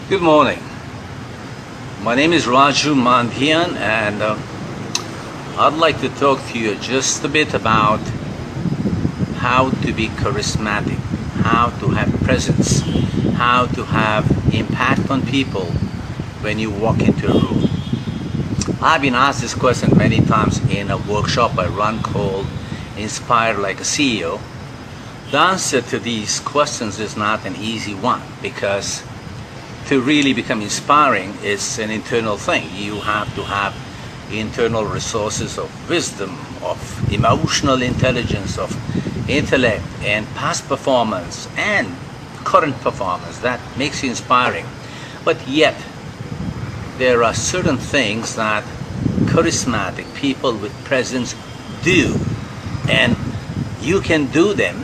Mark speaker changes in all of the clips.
Speaker 1: Good morning. My name is Raju Mandhian, and I'd like to talk to you just a bit about how to be charismatic, how to have presence, how to have impact on people when you walk into a room. I've been asked this question many times in a workshop I run called Inspire Like a CEO. The answer to these questions is not an easy one, because to really become inspiring is an internal thing. You have to have internal resources of wisdom, of emotional intelligence, of intellect and past performance and current performance that makes you inspiring. But yet, there are certain things that charismatic people with presence do, and you can do them.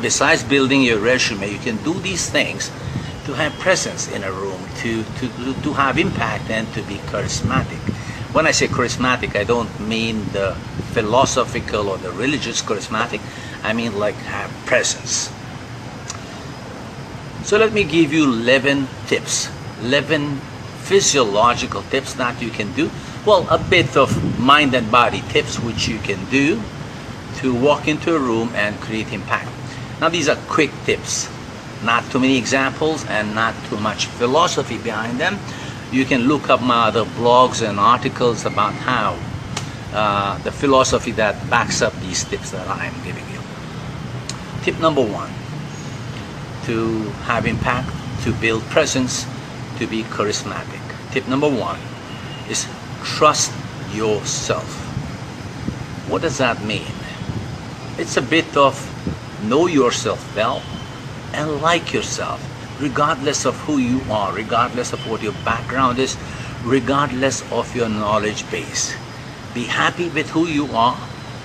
Speaker 1: Besides building your resume, you can do these things to have presence in a room, to have impact and to be charismatic. When I say charismatic, I don't mean the philosophical or the religious charismatic. I mean like have presence. So let me give you 11 tips, 11 physiological tips that you can do. Well, a bit of mind and body tips which you can do to walk into a room and create impact. Now these are quick tips, not too many examples and not too much philosophy behind them. You can look up my other blogs and articles about how the philosophy that backs up these tips that I am giving you. Tip number 1, to have impact, to build presence, to be charismatic. Tip number 1 is trust yourself. What does that mean? It's a bit of know yourself well and like yourself, regardless of who you are, regardless of what your background is, regardless of your knowledge base. Be happy with who you are.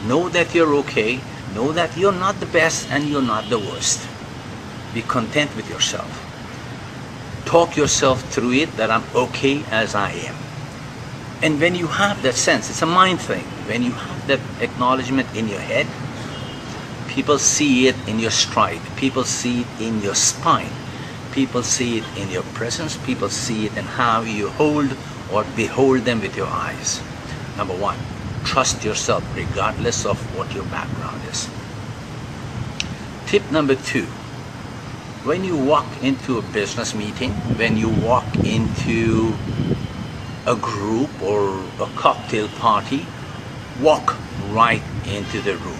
Speaker 1: Know that you're okay. Know that you're not the best and you're not the worst. Be content with yourself. Talk yourself through it that I'm okay as I am. And when you have that sense, it's a mind thing. When you have that acknowledgement in your head, people see it in your stride. People see it in your spine. People see it in your presence. People see it in how you hold or behold them with your eyes. Number 1, trust yourself regardless of what your background is. Tip number 2, when you walk into a business meeting, when you walk into a group or a cocktail party, walk right into the room.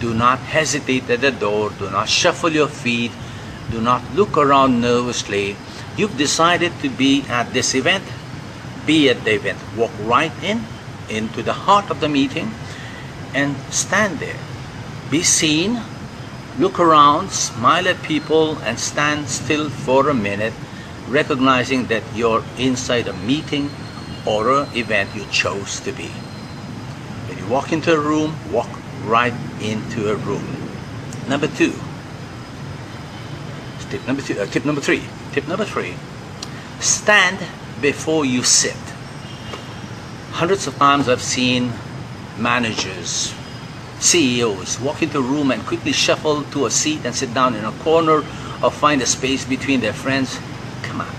Speaker 1: Do not hesitate at the door. Do not shuffle your feet. Do not look around nervously. You've decided to be at this event. Be at the event. Walk right into the heart of the meeting and stand there. Be seen. Look around, smile at people, and stand still for a minute, recognizing that you're inside a meeting or an event you chose to be. When you walk into a room, walk right into a room. Number 2. Tip number 3. Tip number 3. Stand before you sit. Hundreds of times I've seen managers, CEOs walk into a room and quickly shuffle to a seat and sit down in a corner or find a space between their friends. Come on.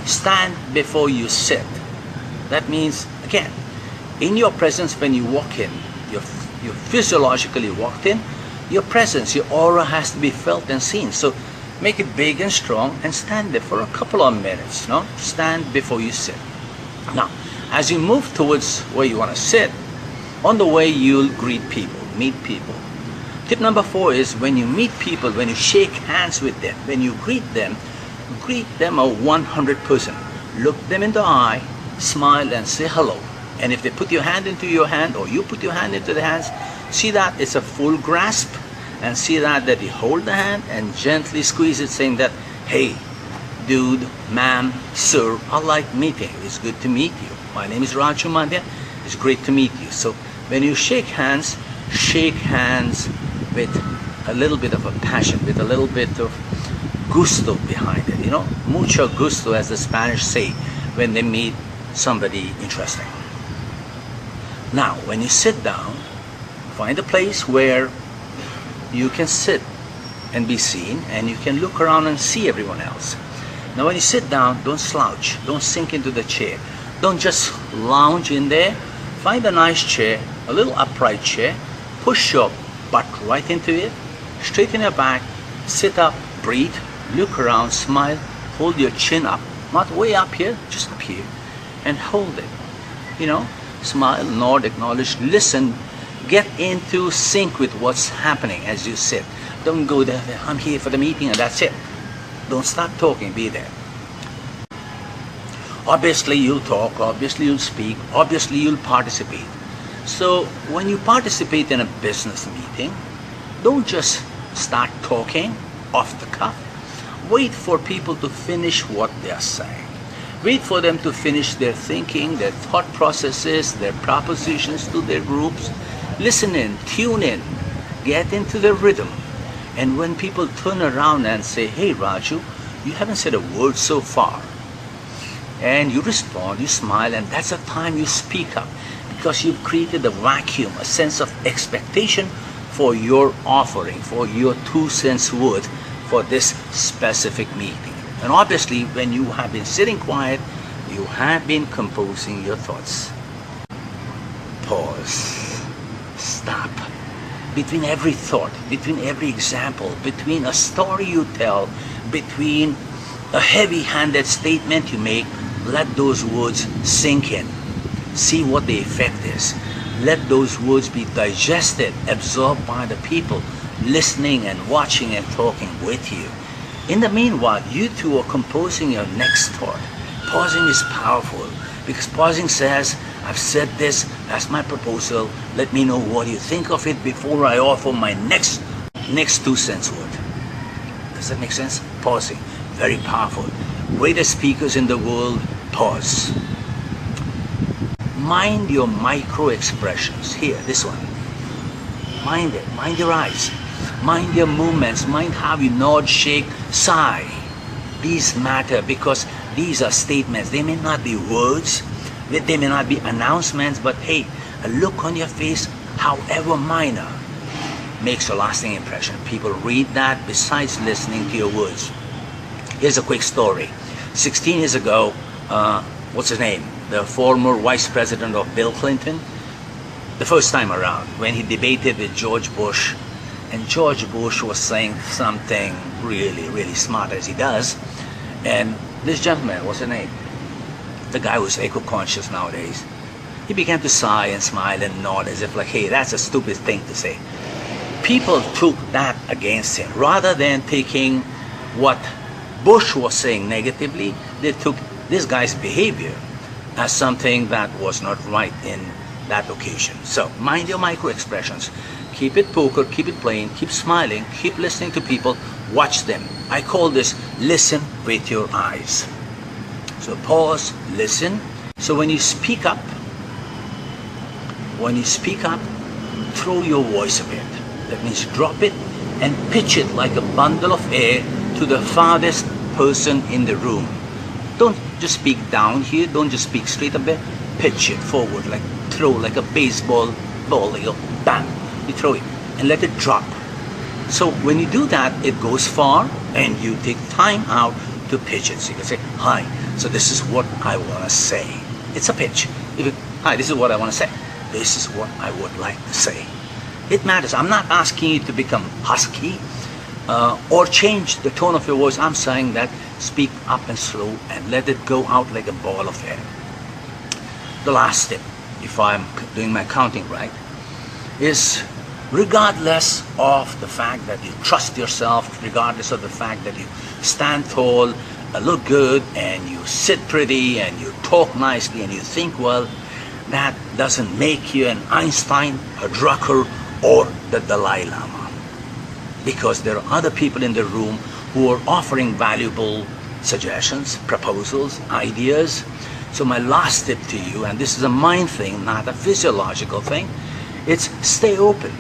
Speaker 1: Stand before you sit. That means, again, in your presence when you walk in, you physiologically walked in, your presence, your aura has to be felt and seen. So make it big and strong and stand there for a couple of minutes. No? Stand before you sit. Now, as you move towards where you want to sit, on the way you'll greet people, meet people. Tip number 4 is when you meet people, when you shake hands with them, when you greet them a 100%. Look them in the eye, smile and say hello. And if they put your hand into your hand or you put your hand into the hands, see that it's a full grasp, and see that you hold the hand and gently squeeze it, saying that, hey, dude, ma'am, sir, I like meeting. It's good to meet you. My name is Raju Mandya. It's great to meet you. So when you shake hands with a little bit of a passion, with a little bit of gusto behind it. You know, mucho gusto, as the Spanish say when they meet somebody interesting. Now, when you sit down, find a place where you can sit and be seen, and you can look around and see everyone else. Now when you sit down, don't slouch, don't sink into the chair. Don't just lounge in there. Find a nice chair, a little upright chair, push your butt right into it, straighten your back, sit up, breathe, look around, smile, hold your chin up, not way up here, just up here, and hold it. You know, smile, nod, acknowledge, listen, get into sync with what's happening as you sit. Don't go there, I'm here for the meeting and that's it. Don't start talking, be there. Obviously you'll talk, obviously you'll speak, obviously you'll participate. So when you participate in a business meeting, don't just start talking off the cuff. Wait for people to finish what they're saying. Wait for them to finish their thinking, their thought processes, their propositions to their groups. Listen in, tune in, get into the rhythm. And when people turn around and say, hey Raju, you haven't said a word so far. And you respond, you smile, and that's the time you speak up. Because you've created a vacuum, a sense of expectation for your offering, for your 2 cents worth for this specific meeting. And obviously, when you have been sitting quiet, you have been composing your thoughts. Pause. Stop. Between every thought, between every example, between a story you tell, between a heavy-handed statement you make, let those words sink in. See what the effect is. Let those words be digested, absorbed by the people listening and watching and talking with you. In the meanwhile, you two are composing your next thought. Pausing is powerful because pausing says, I've said this, that's my proposal, let me know what you think of it before I offer my next 2 cents word. Does that make sense? Pausing, very powerful. Greatest speakers in the world pause. Mind your micro expressions. Here, this one. Mind it. Mind your eyes. Mind your movements. Mind how you nod, shake, sigh. These matter because these are statements. They may not be words. They may not be announcements. But hey, a look on your face, however minor, makes a lasting impression. People read that besides listening to your words. Here's a quick story. 16 years ago, what's his name? The former vice president of Bill Clinton, the first time around, when he debated with George Bush, and George Bush was saying something really, really smart, as he does, and this gentleman, what's his name? The guy who's eco-conscious nowadays, he began to sigh and smile and nod as if like, hey, that's a stupid thing to say. People took that against him. Rather than taking what Bush was saying negatively, they took this guy's behavior as something that was not right in that occasion. So mind your micro expressions. Keep it poker, keep it plain, keep smiling, keep listening to people, watch them. I call this listen with your eyes. So pause, listen. So when you speak up, throw your voice a bit. That means drop it and pitch it like a bundle of air to the farthest person in the room. Don't just speak down here, don't just speak straight up there, pitch it forward, like throw like a baseball ball, you go, bam, you throw it and let it drop. So when you do that, it goes far and you take time out to pitch it. So you can say, hi, so this is what I want to say. It's a pitch. Hi, this is what I want to say. This is what I would like to say. It matters. I'm not asking you to become husky or change the tone of your voice. I'm saying that speak up and slow and let it go out like a ball of air. The last step, if I'm doing my counting right, is regardless of the fact that you trust yourself, regardless of the fact that you stand tall, look good, and you sit pretty, and you talk nicely, and you think well, that doesn't make you an Einstein, a Drucker, or the Dalai Lama. Because there are other people in the room who are offering valuable suggestions, proposals, ideas. So my last tip to you, and this is a mind thing, not a physiological thing, it's stay open.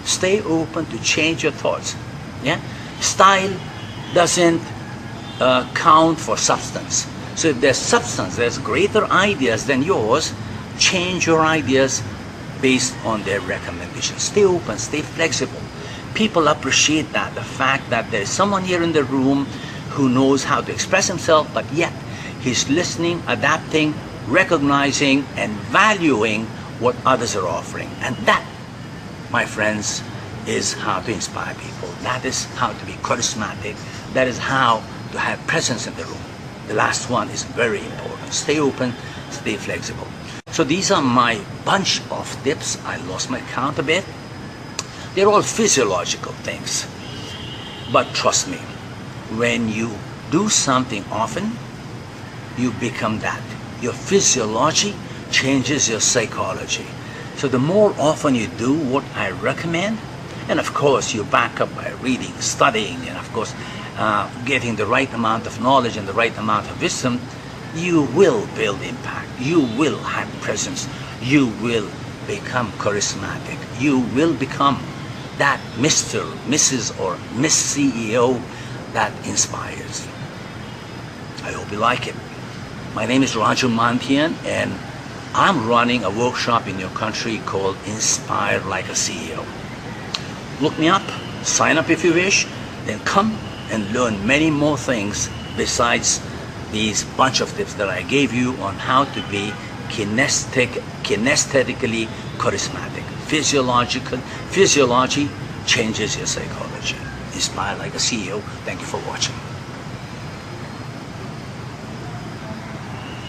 Speaker 1: Stay open to change your thoughts. Yeah? Style doesn't count for substance. So if there's substance, there's greater ideas than yours, change your ideas based on their recommendations. Stay open, stay flexible. People appreciate that, the fact that there's someone here in the room who knows how to express himself, but yet he's listening, adapting, recognizing, and valuing what others are offering. And that, my friends, is how to inspire people. That is how to be charismatic. That is how to have presence in the room. The last one is very important. Stay open, stay flexible. So these are my bunch of tips. I lost my count a bit. They're all physiological things. But trust me, when you do something often, you become that. Your physiology changes your psychology. So the more often you do what I recommend, and of course you back up by reading, studying, and of course getting the right amount of knowledge and the right amount of wisdom, you will build impact. You will have presence. You will become charismatic. You will become that Mr., Mrs., or Miss CEO that inspires. I hope you like it. My name is Raju Mantian, and I'm running a workshop in your country called Inspire Like a CEO. Look me up, sign up if you wish, then come and learn many more things besides these bunch of tips that I gave you on how to be kinesthetically charismatic. Physiology changes your psychology. Inspire like a CEO. Thank you for watching.